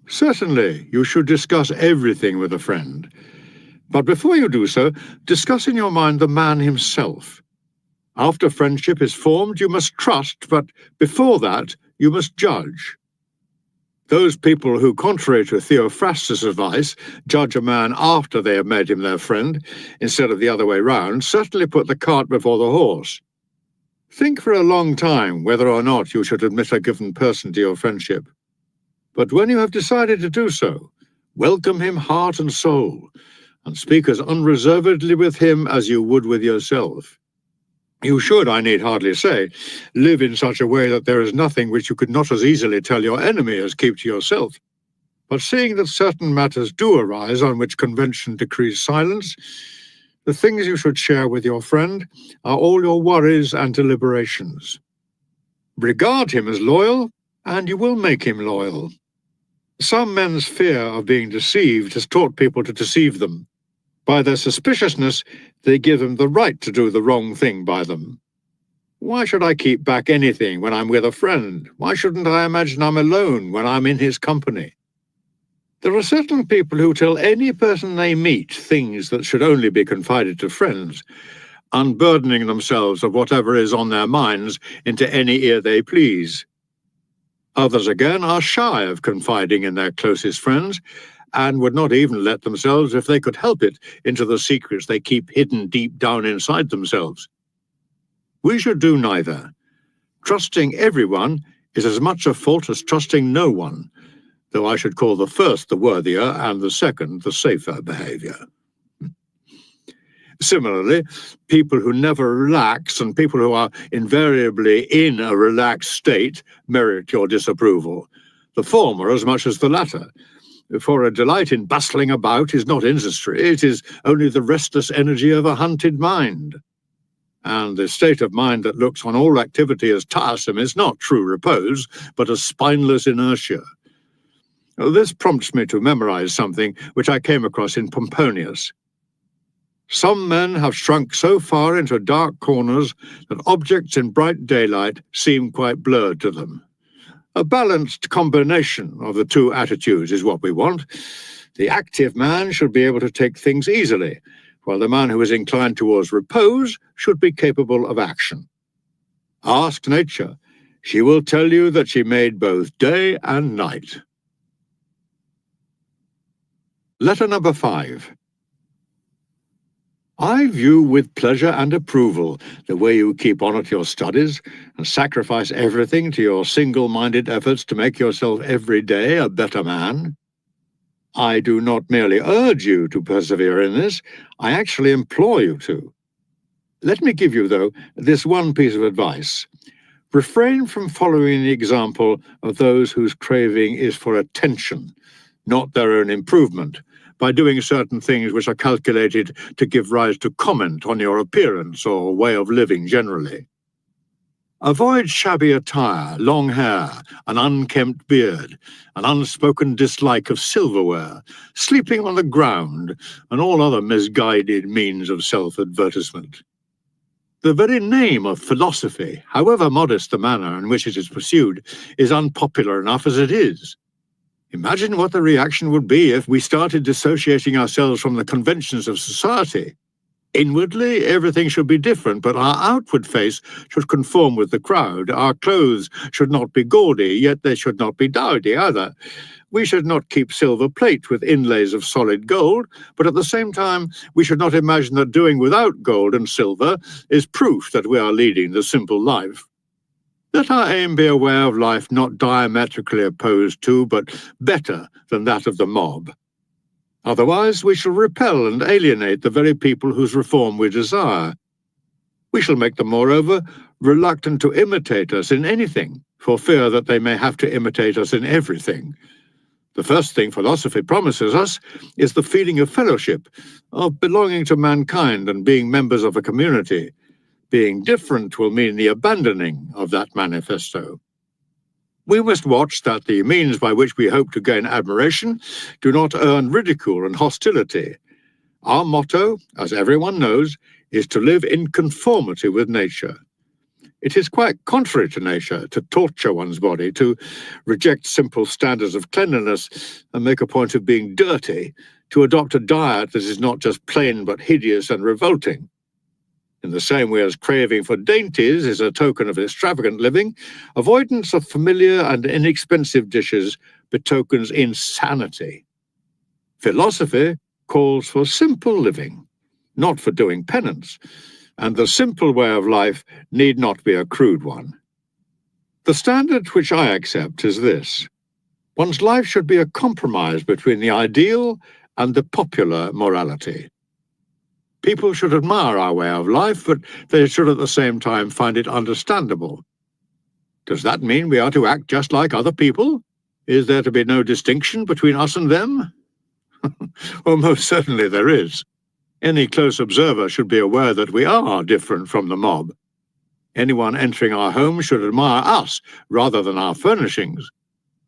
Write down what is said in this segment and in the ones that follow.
Certainly, you should discuss everything with a friend. But before you do so, discuss in your mind the man himself. After friendship is formed, you must trust, but before that, you must judge. Those people who, contrary to Theophrastus' advice, judge a man after they have made him their friend, instead of the other way round, certainly put the cart before the horse. Think for a long time whether or not you should admit a given person to your friendship. But when you have decided to do so, welcome him heart and soul, and speak as unreservedly with him as you would with yourself. You should, I need hardly say, live in such a way that there is nothing which you could not as easily tell your enemy as keep to yourself. But seeing that certain matters do arise on which convention decrees silence, the things you should share with your friend are all your worries and deliberations. Regard him as loyal, and you will make him loyal. Some men's fear of being deceived has taught people to deceive them. By their suspiciousness, they give them the right to do the wrong thing by them. Why should I keep back anything when I'm with a friend? Why shouldn't I imagine I'm alone when I'm in his company? There are certain people who tell any person they meet things that should only be confided to friends, unburdening themselves of whatever is on their minds into any ear they please. Others again are shy of confiding in their closest friends, and would not even let themselves, if they could help it, into the secrets they keep hidden deep down inside themselves. We should do neither. Trusting everyone is as much a fault as trusting no one, though I should call the first the worthier and the second the safer behavior. Similarly, people who never relax and people who are invariably in a relaxed state merit your disapproval, the former as much as the latter. For a delight in bustling about is not industry, it is only the restless energy of a hunted mind. And the state of mind that looks on all activity as tiresome is not true repose, but a spineless inertia. This prompts me to memorize something which I came across in Pomponius. Some men have shrunk so far into dark corners that objects in bright daylight seem quite blurred to them. A balanced combination of the two attitudes is what we want. The active man should be able to take things easily, while the man who is inclined towards repose should be capable of action. Ask nature. She will tell you that she made both day and night. Letter number 5. I view with pleasure and approval the way you keep on at your studies and sacrifice everything to your single-minded efforts to make yourself every day a better man. I do not merely urge you to persevere in this, I actually implore you to. Let me give you, though, this one piece of advice. Refrain from following the example of those whose craving is for attention, not their own improvement, by doing certain things which are calculated to give rise to comment on your appearance or way of living generally. Avoid shabby attire, long hair, an unkempt beard, an unspoken dislike of silverware, sleeping on the ground, and all other misguided means of self-advertisement. The very name of philosophy, however modest the manner in which it is pursued, is unpopular enough as it is. Imagine what the reaction would be if we started dissociating ourselves from the conventions of society. Inwardly, everything should be different, but our outward face should conform with the crowd. Our clothes should not be gaudy, yet they should not be dowdy either. We should not keep silver plate with inlays of solid gold, but at the same time, we should not imagine that doing without gold and silver is proof that we are leading the simple life. Let our aim be a way of life not diametrically opposed to, but better than that of the mob. Otherwise, we shall repel and alienate the very people whose reform we desire. We shall make them, moreover, reluctant to imitate us in anything, for fear that they may have to imitate us in everything. The first thing philosophy promises us is the feeling of fellowship, of belonging to mankind and being members of a community. Being different will mean the abandoning of that manifesto. We must watch that the means by which we hope to gain admiration do not earn ridicule and hostility. Our motto, as everyone knows, is to live in conformity with nature. It is quite contrary to nature to torture one's body, to reject simple standards of cleanliness and make a point of being dirty, to adopt a diet that is not just plain but hideous and revolting. In the same way as craving for dainties is a token of extravagant living, avoidance of familiar and inexpensive dishes betokens insanity. Philosophy calls for simple living, not for doing penance, and the simple way of life need not be a crude one. The standard which I accept is this: one's life should be a compromise between the ideal and the popular morality. People should admire our way of life, but they should at the same time find it understandable. Does that mean we are to act just like other people? Is there to be no distinction between us and them? Well, most certainly there is. Any close observer should be aware that we are different from the mob. Anyone entering our home should admire us rather than our furnishings.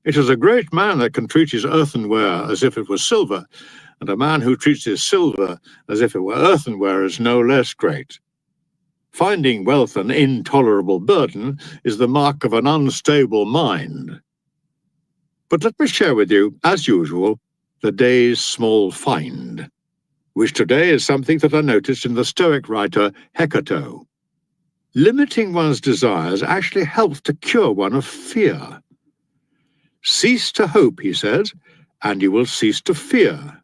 It is a great man that can treat his earthenware as if it was silver, and a man who treats his silver as if it were earthenware is no less great. Finding wealth an intolerable burden is the mark of an unstable mind. But let me share with you, as usual, the day's small find, which today is something that I noticed in the Stoic writer Hecato. Limiting one's desires actually helps to cure one of fear. Cease to hope, he says, and you will cease to fear.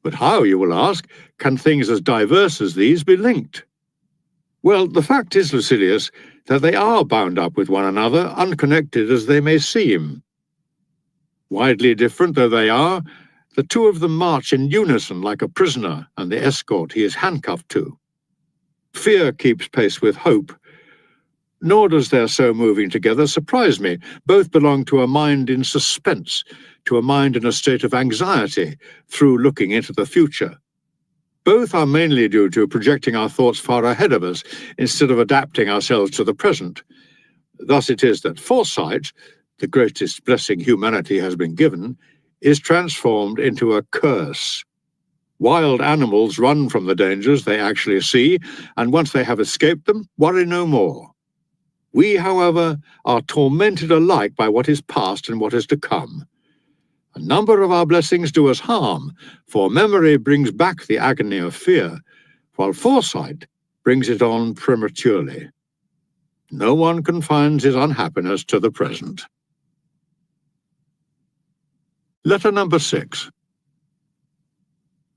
But how, you will ask, can things as diverse as these be linked? Well, the fact is, Lucilius, that they are bound up with one another, unconnected as they may seem. Widely different though they are, the two of them march in unison like a prisoner and the escort he is handcuffed to. Fear keeps pace with hope, nor does their so moving together surprise me. Both belong to a mind in suspense, to a mind in a state of anxiety through looking into the future. Both are mainly due to projecting our thoughts far ahead of us instead of adapting ourselves to the present. Thus it is that foresight, the greatest blessing humanity has been given, is transformed into a curse. Wild animals run from the dangers they actually see, and once they have escaped them, worry no more. We, however, are tormented alike by what is past and what is to come. A number of our blessings do us harm, for memory brings back the agony of fear, while foresight brings it on prematurely. No one confines his unhappiness to the present. Letter number 6.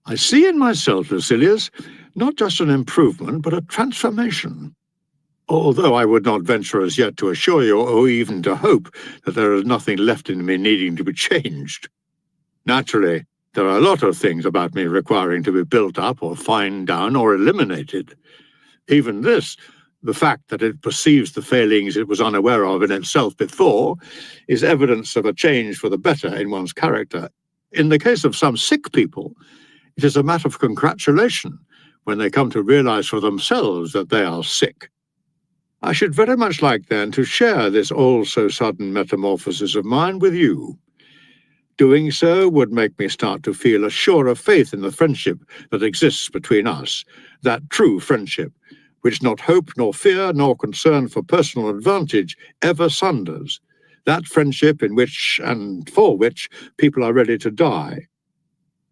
I see in myself, Lucilius, not just an improvement, but a transformation. Although I would not venture as yet to assure you, or even to hope, that there is nothing left in me needing to be changed. Naturally, there are a lot of things about me requiring to be built up or fined down or eliminated. Even this, the fact that it perceives the failings it was unaware of in itself before, is evidence of a change for the better in one's character. In the case of some sick people, it is a matter of congratulation when they come to realize for themselves that they are sick. I should very much like, then, to share this all-so-sudden metamorphosis of mine with you. Doing so would make me start to feel a surer faith in the friendship that exists between us, that true friendship, which not hope, nor fear, nor concern for personal advantage ever sunders, that friendship in which and for which people are ready to die.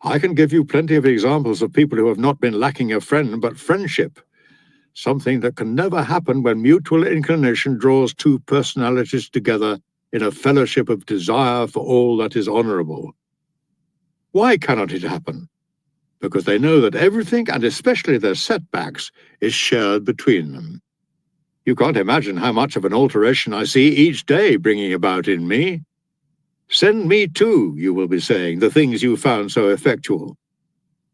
I can give you plenty of examples of people who have not been lacking a friend but friendship, something that can never happen when mutual inclination draws two personalities together in a fellowship of desire for all that is honorable. Why cannot it happen? Because they know that everything, and especially their setbacks, is shared between them. You can't imagine how much of an alteration I see each day bringing about in me. Send me too, you will be saying, the things you found so effectual.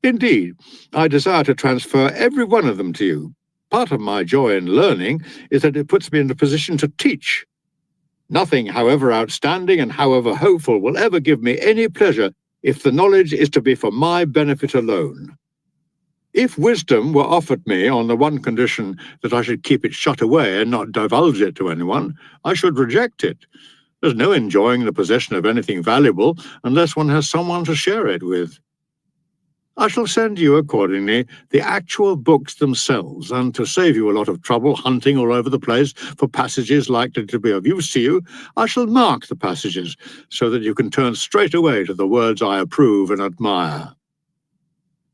Indeed, I desire to transfer every one of them to you. Part of my joy in learning is that it puts me in a position to teach. Nothing, however outstanding and however hopeful, will ever give me any pleasure if the knowledge is to be for my benefit alone. If wisdom were offered me on the one condition that I should keep it shut away and not divulge it to anyone, I should reject it. There's no enjoying the possession of anything valuable unless one has someone to share it with. I shall send you, accordingly, the actual books themselves, and to save you a lot of trouble hunting all over the place for passages likely to be of use to you, I shall mark the passages so that you can turn straight away to the words I approve and admire.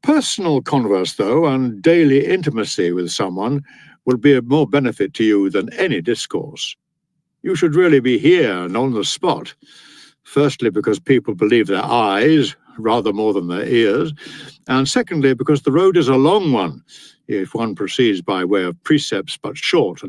Personal converse, though, and daily intimacy with someone will be of more benefit to you than any discourse. You should really be here and on the spot. Firstly, because people believe their eyes rather more than their ears, and secondly, because the road is a long one if one proceeds by way of precepts but short and